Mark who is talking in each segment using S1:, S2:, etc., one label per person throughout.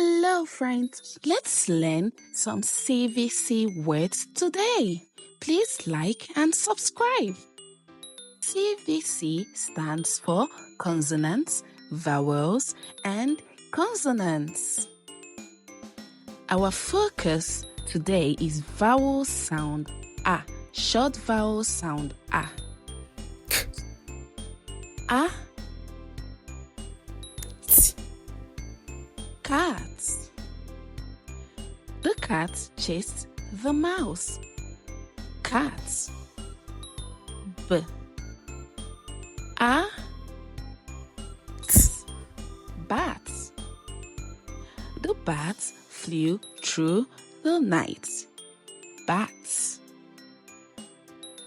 S1: Hello friends, let's learn some CVC words today. Please like and subscribe. CVC stands for consonants, vowels, and consonants. Our focus today is vowel sound A, short vowel sound A. A. Cat. The cat chased the mouse. Cat. B. A. T. Bat. The bat flew through the night. Bat.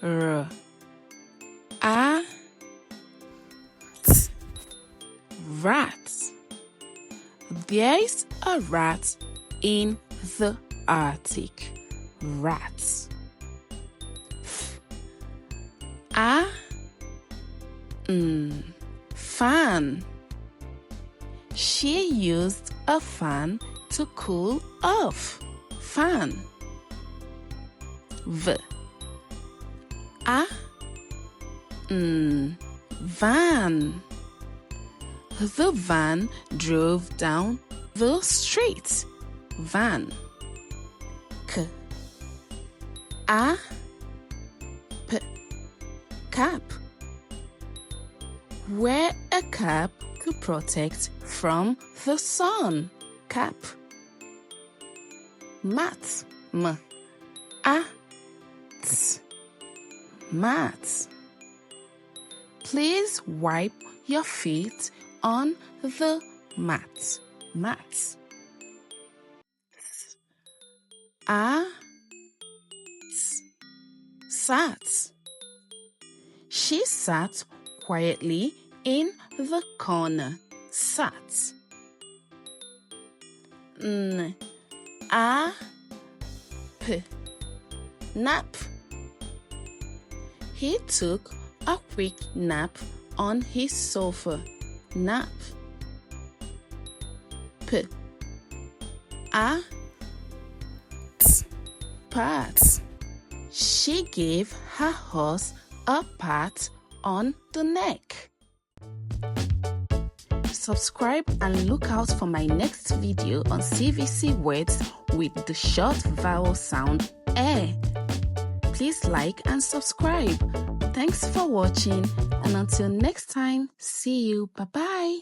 S1: R. A. T. Rat. There's a rat in the Arctic. Rat. Fan. She used a fan to cool off. Fan. Van. The van drove down the street. Van. Cap. Wear a cap to protect from the sun. Cap. Mat. Mat. Please wipe your feet on the mat. Mat. Sat. She sat quietly in the corner. Sat. Nap. He took a quick nap on his sofa. Nap. Pat. She gave her horse a pat on the neck. Subscribe and look out for my next video on CVC words with the short vowel sound E. Please like and subscribe. Thanks for watching, and until next time, see you. Bye-bye.